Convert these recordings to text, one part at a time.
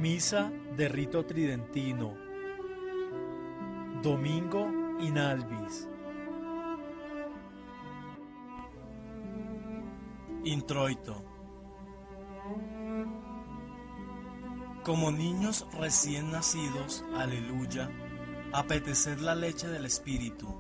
Misa de rito tridentino. Domingo in albis. Introito. Como niños recién nacidos, aleluya, apeteced la leche del Espíritu,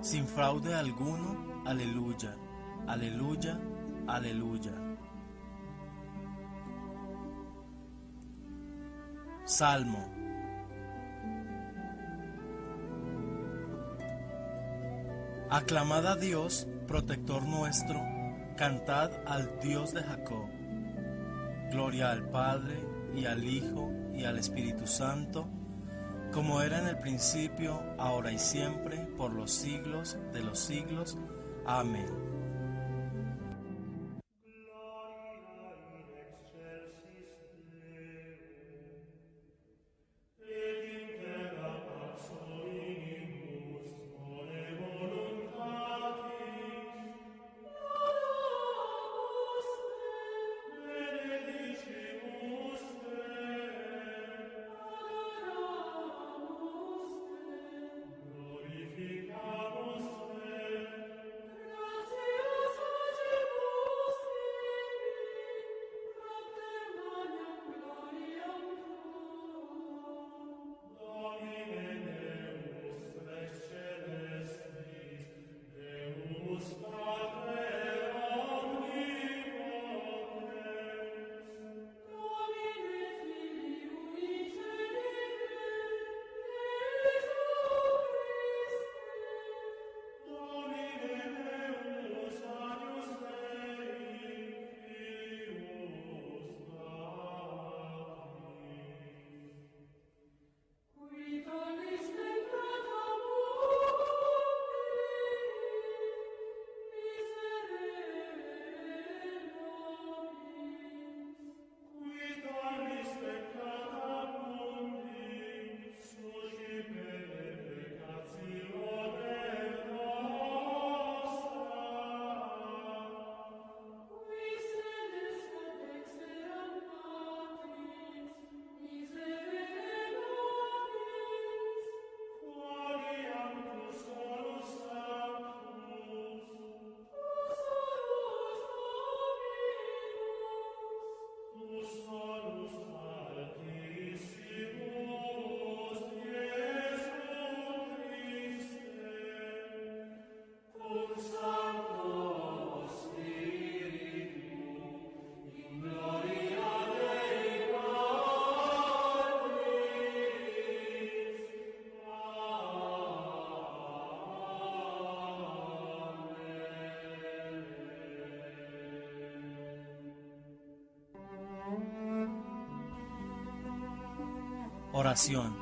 sin fraude alguno, aleluya, aleluya, aleluya. Salmo. Aclamad a Dios, protector nuestro, cantad al Dios de Jacob. Gloria al Padre, y al Hijo, y al Espíritu Santo, como era en el principio, ahora y siempre, por los siglos de los siglos. Amén. Oración.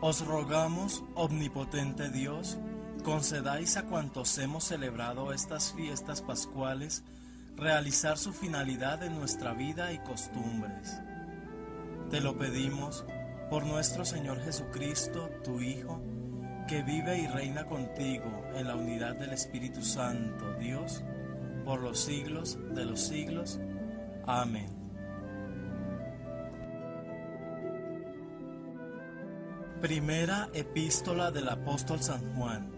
Os rogamos, omnipotente Dios, concedáis a cuantos hemos celebrado estas fiestas pascuales realizar su finalidad en nuestra vida y costumbres. Te lo pedimos por nuestro Señor Jesucristo, tu Hijo, que vive y reina contigo en la unidad del Espíritu Santo, Dios, por los siglos de los siglos. Amén. Primera epístola del apóstol San Juan.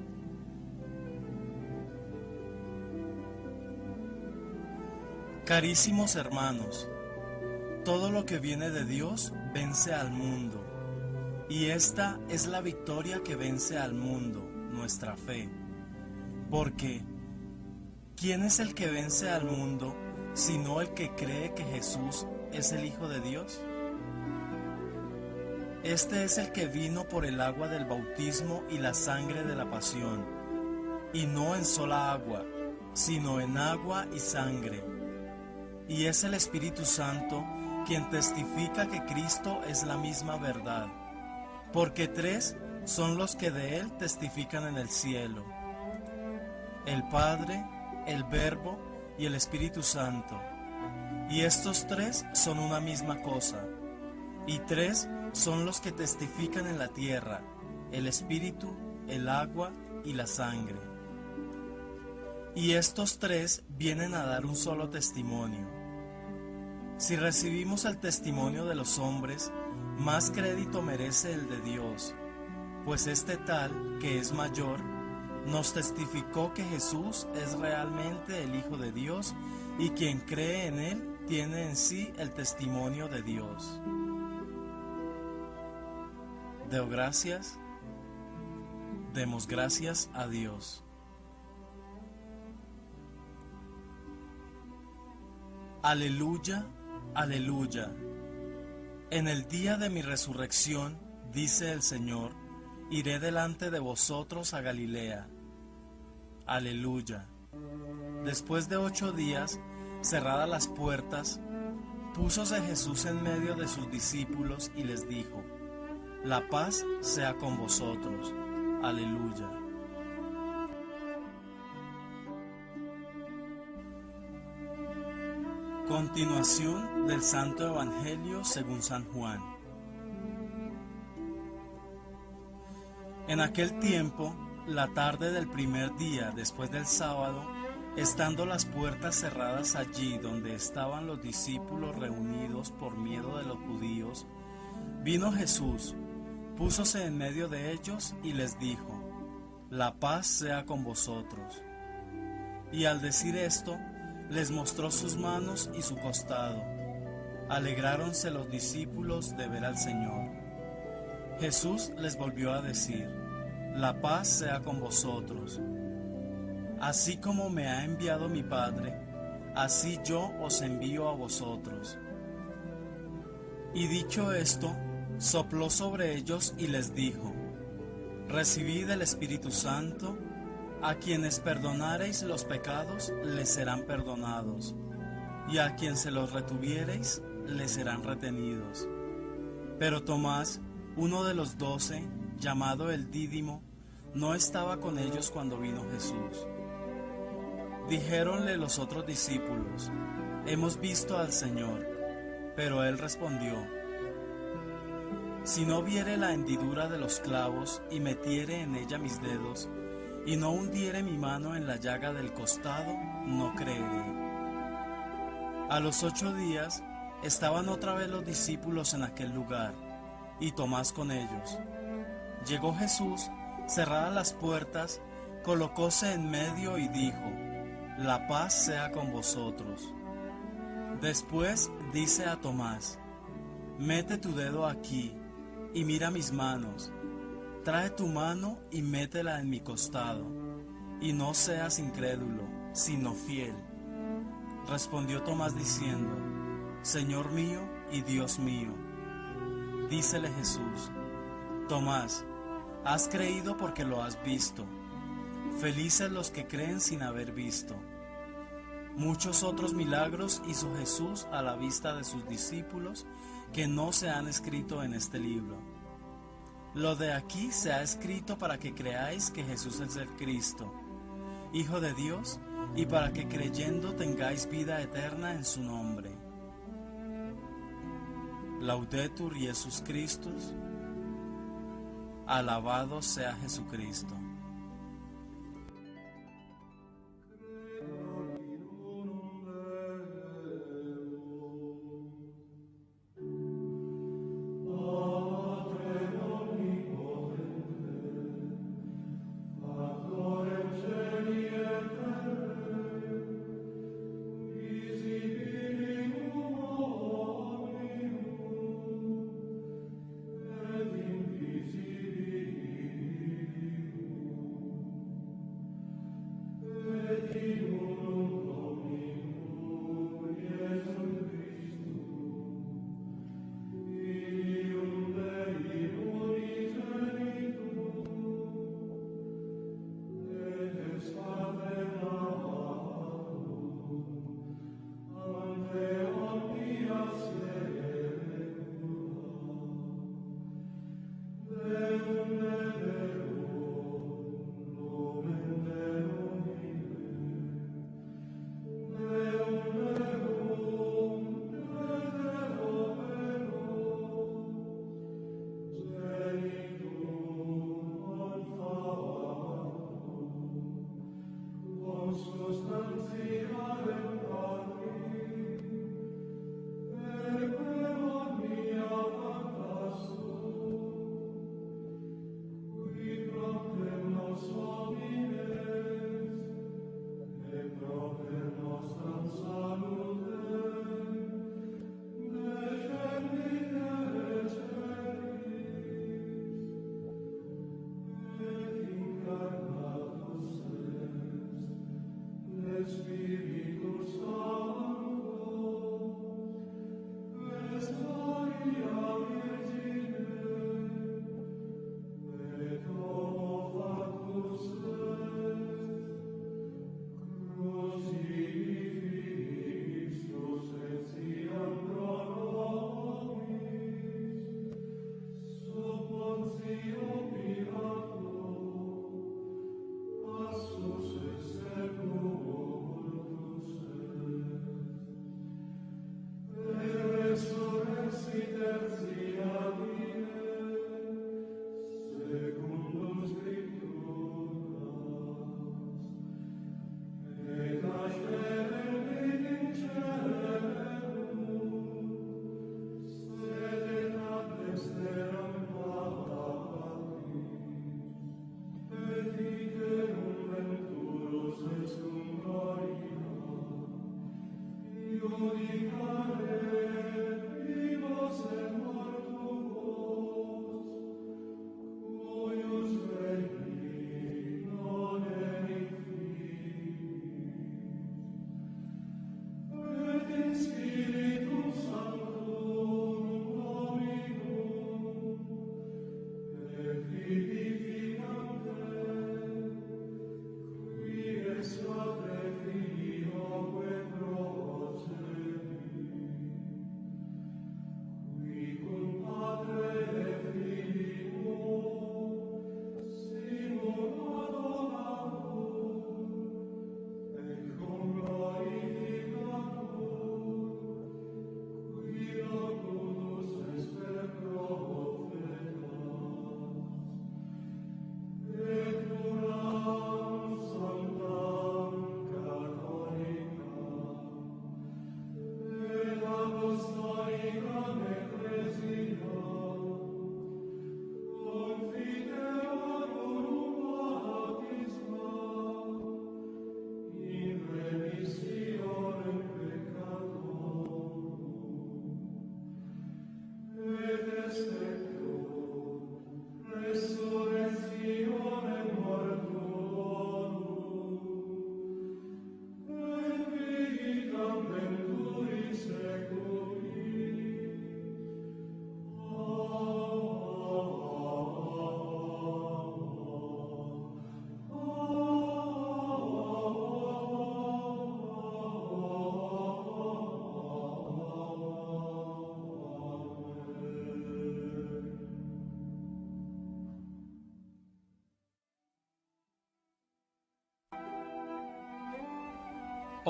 Carísimos hermanos, todo lo que viene de Dios vence al mundo, y esta es la victoria que vence al mundo, nuestra fe. Porque ¿quién es el que vence al mundo, sino el que cree que Jesús es el Hijo de Dios? Este es el que vino por el agua del bautismo y la sangre de la pasión, y no en sola agua, sino en agua y sangre. Y es el Espíritu Santo quien testifica que Cristo es la misma verdad, porque tres son los que de Él testifican en el cielo: el Padre, el Verbo y el Espíritu Santo. Y estos tres son una misma cosa. Y tres son los que testifican en la tierra: el Espíritu, el agua y la sangre. Y estos tres vienen a dar un solo testimonio. Si recibimos el testimonio de los hombres, más crédito merece el de Dios, pues este tal, que es mayor, nos testificó que Jesús es realmente el Hijo de Dios, y quien cree en Él tiene en sí el testimonio de Dios. Deo gracias, demos gracias a Dios. Aleluya, aleluya. En el día de mi resurrección, dice el Señor, iré delante de vosotros a Galilea. Aleluya. Después de 8 días, cerradas las puertas, púsose Jesús en medio de sus discípulos y les dijo: La paz sea con vosotros. Aleluya. Continuación del Santo Evangelio según San Juan. En aquel tiempo, la tarde del primer día después del sábado, estando las puertas cerradas allí donde estaban los discípulos reunidos por miedo de los judíos, vino Jesús, púsose en medio de ellos y les dijo: La paz sea con vosotros. Y al decir esto, les mostró sus manos y su costado. Alegráronse los discípulos de ver al Señor. Jesús les volvió a decir: La paz sea con vosotros. Así como me ha enviado mi Padre, así yo os envío a vosotros. Y dicho esto, sopló sobre ellos y les dijo: Recibid el Espíritu Santo. A quienes perdonareis los pecados, les serán perdonados, y a quien se los retuviereis, les serán retenidos. Pero Tomás, uno de los 12, llamado el Dídimo, no estaba con ellos cuando vino Jesús. Dijéronle los otros discípulos: Hemos visto al Señor. Pero él respondió: Si no viere la hendidura de los clavos y metiere en ella mis dedos, y no hundiere mi mano en la llaga del costado, no creeré. A los 8 días estaban otra vez los discípulos en aquel lugar, y Tomás con ellos. Llegó Jesús, cerradas las puertas, colocóse en medio y dijo: La paz sea con vosotros. Después dice a Tomás: Mete tu dedo aquí, y mira mis manos. Trae tu mano y métela en mi costado, y no seas incrédulo, sino fiel. Respondió Tomás diciendo: Señor mío y Dios mío. Dícele Jesús: Tomás, has creído porque lo has visto. Felices los que creen sin haber visto. Muchos otros milagros hizo Jesús a la vista de sus discípulos que no se han escrito en este libro. Lo de aquí se ha escrito para que creáis que Jesús es el Cristo, Hijo de Dios, y para que creyendo tengáis vida eterna en su nombre. Laudetur Jesus Christus. Alabado sea Jesucristo.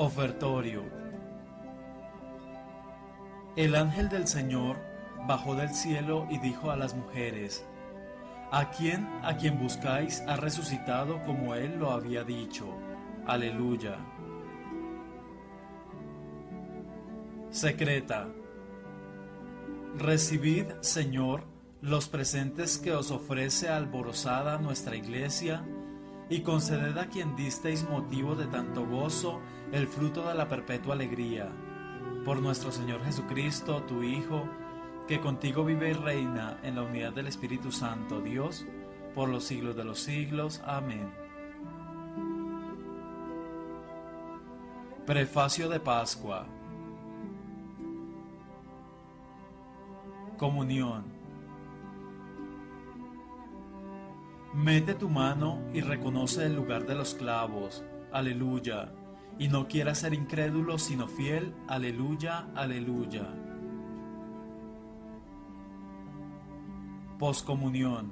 Ofertorio. El ángel del Señor bajó del cielo y dijo a las mujeres: a quien buscáis ha resucitado como él lo había dicho. Aleluya. Secreta. Recibid, Señor, los presentes que os ofrece alborozada nuestra iglesia, y conceded a quien disteis motivo de tanto gozo el fruto de la perpetua alegría. Por nuestro Señor Jesucristo, tu Hijo, que contigo vive y reina en la unidad del Espíritu Santo, Dios, por los siglos de los siglos. Amén. Prefacio de Pascua. Comunión. Mete tu mano y reconoce el lugar de los clavos. Aleluya. Y no quieras ser incrédulo, sino fiel. Aleluya, aleluya. Poscomunión.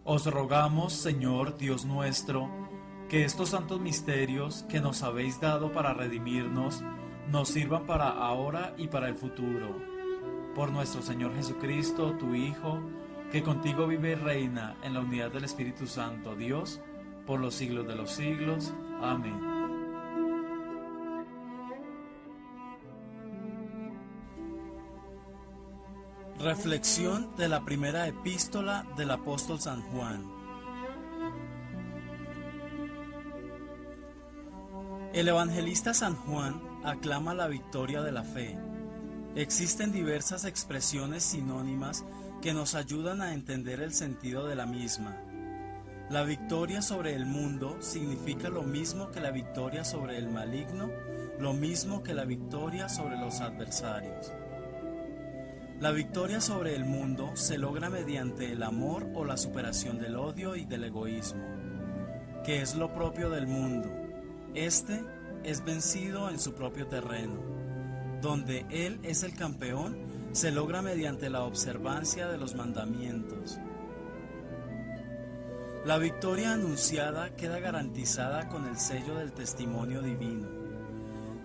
Os rogamos, Señor Dios nuestro, que estos santos misterios que nos habéis dado para redimirnos, nos sirvan para ahora y para el futuro. Por nuestro Señor Jesucristo, tu Hijo, que contigo vive y reina en la unidad del Espíritu Santo, Dios, por los siglos de los siglos. Amén. Reflexión de la primera epístola del apóstol San Juan. El evangelista San Juan aclama la victoria de la fe. Existen diversas expresiones sinónimas que nos ayudan a entender el sentido de la misma. La victoria sobre el mundo significa lo mismo que la victoria sobre el maligno, lo mismo que la victoria sobre los adversarios. La victoria sobre el mundo se logra mediante el amor o la superación del odio y del egoísmo, que es lo propio del mundo. Este es vencido en su propio terreno. Donde él es el campeón, se logra mediante la observancia de los mandamientos. La victoria anunciada queda garantizada con el sello del testimonio divino.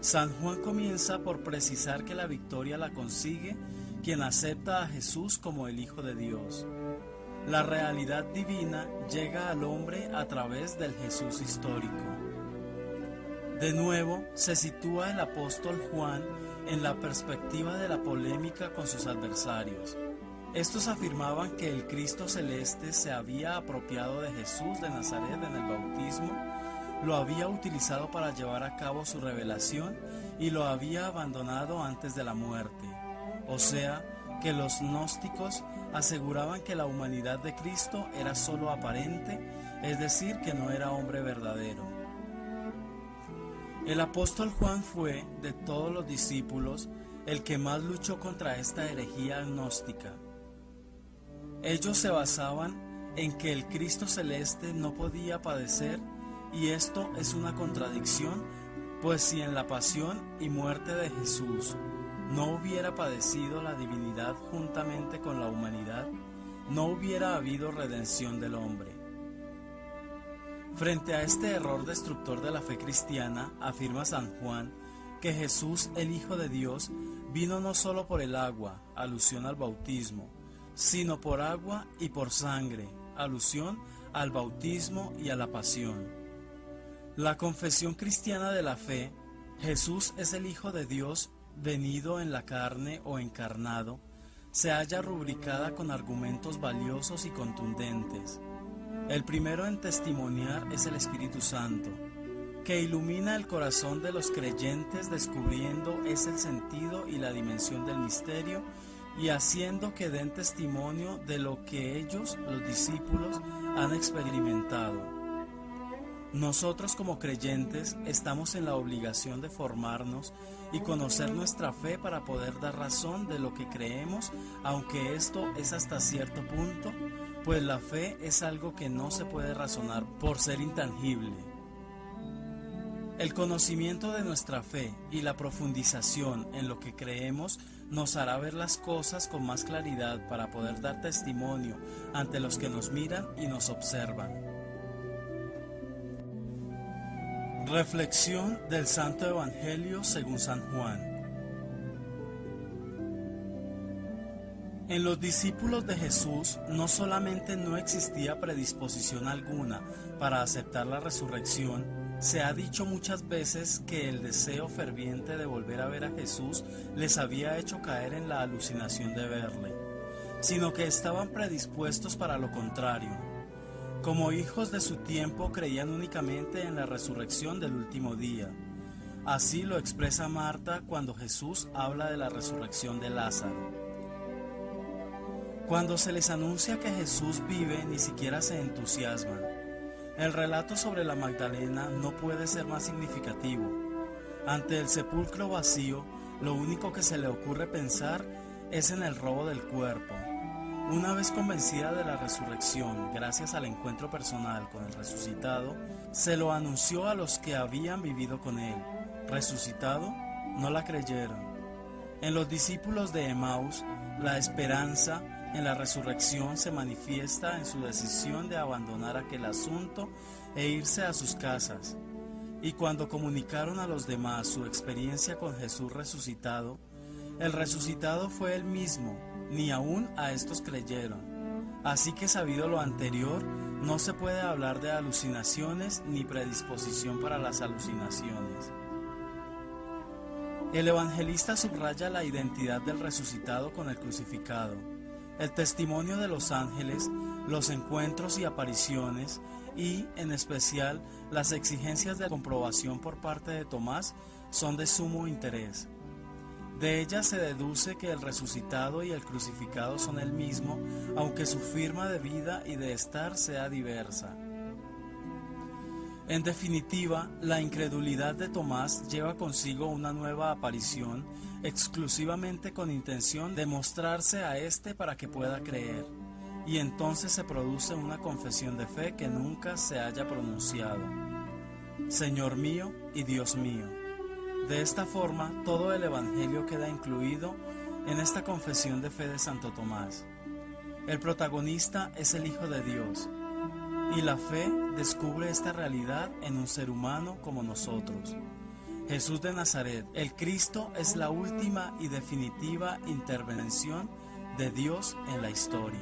San Juan comienza por precisar que la victoria la consigue quien acepta a Jesús como el Hijo de Dios. La realidad divina llega al hombre a través del Jesús histórico. De nuevo, se sitúa el apóstol Juan en la perspectiva de la polémica con sus adversarios. Estos afirmaban que el Cristo celeste se había apropiado de Jesús de Nazaret en el bautismo, lo había utilizado para llevar a cabo su revelación y lo había abandonado antes de la muerte. O sea, que los gnósticos aseguraban que la humanidad de Cristo era solo aparente, es decir, que no era hombre verdadero. El apóstol Juan fue, de todos los discípulos, el que más luchó contra esta herejía gnóstica. Ellos se basaban en que el Cristo celeste no podía padecer, y esto es una contradicción, pues si en la pasión y muerte de Jesús no hubiera padecido la divinidad juntamente con la humanidad, no hubiera habido redención del hombre. Frente a este error destructor de la fe cristiana, afirma San Juan que Jesús, el Hijo de Dios, vino no solo por el agua, alusión al bautismo, sino por agua y por sangre, alusión al bautismo y a la pasión. La confesión cristiana de la fe, Jesús es el Hijo de Dios venido en la carne o encarnado, se halla rubricada con argumentos valiosos y contundentes. El primero en testimoniar es el Espíritu Santo, que ilumina el corazón de los creyentes descubriendo el sentido y la dimensión del misterio y haciendo que den testimonio de lo que ellos, los discípulos, han experimentado. Nosotros como creyentes estamos en la obligación de formarnos y conocer nuestra fe para poder dar razón de lo que creemos, aunque esto es hasta cierto punto, pues la fe es algo que no se puede razonar por ser intangible. El conocimiento de nuestra fe y la profundización en lo que creemos nos hará ver las cosas con más claridad para poder dar testimonio ante los que nos miran y nos observan. Reflexión del Santo Evangelio según San Juan. En los discípulos de Jesús no solamente no existía predisposición alguna para aceptar la resurrección, se ha dicho muchas veces que el deseo ferviente de volver a ver a Jesús les había hecho caer en la alucinación de verle, sino que estaban predispuestos para lo contrario. Como hijos de su tiempo creían únicamente en la resurrección del último día. Así lo expresa Marta cuando Jesús habla de la resurrección de Lázaro. Cuando se les anuncia que Jesús vive, ni siquiera se entusiasman. El relato sobre la Magdalena no puede ser más significativo. Ante el sepulcro vacío, lo único que se le ocurre pensar es en el robo del cuerpo. Una vez convencida de la resurrección, gracias al encuentro personal con el resucitado, se lo anunció a los que habían vivido con él. Resucitado, no la creyeron. En los discípulos de Emaús, la esperanza en la resurrección se manifiesta en su decisión de abandonar aquel asunto e irse a sus casas. Y cuando comunicaron a los demás su experiencia con Jesús resucitado, el resucitado fue él mismo, ni aún a estos creyeron. Así que sabido lo anterior, no se puede hablar de alucinaciones ni predisposición para las alucinaciones. El evangelista subraya la identidad del resucitado con el crucificado. El testimonio de los ángeles, los encuentros y apariciones y, en especial, las exigencias de comprobación por parte de Tomás son de sumo interés. De ellas se deduce que el resucitado y el crucificado son el mismo, aunque su forma de vida y de estar sea diversa. En definitiva, la incredulidad de Tomás lleva consigo una nueva aparición exclusivamente con intención de mostrarse a éste para que pueda creer, y entonces se produce una confesión de fe que nunca se haya pronunciado. Señor mío y Dios mío. De esta forma, todo el Evangelio queda incluido en esta confesión de fe de Santo Tomás. El protagonista es el Hijo de Dios, y la fe descubre esta realidad en un ser humano como nosotros. Jesús de Nazaret, el Cristo, es la última y definitiva intervención de Dios en la historia.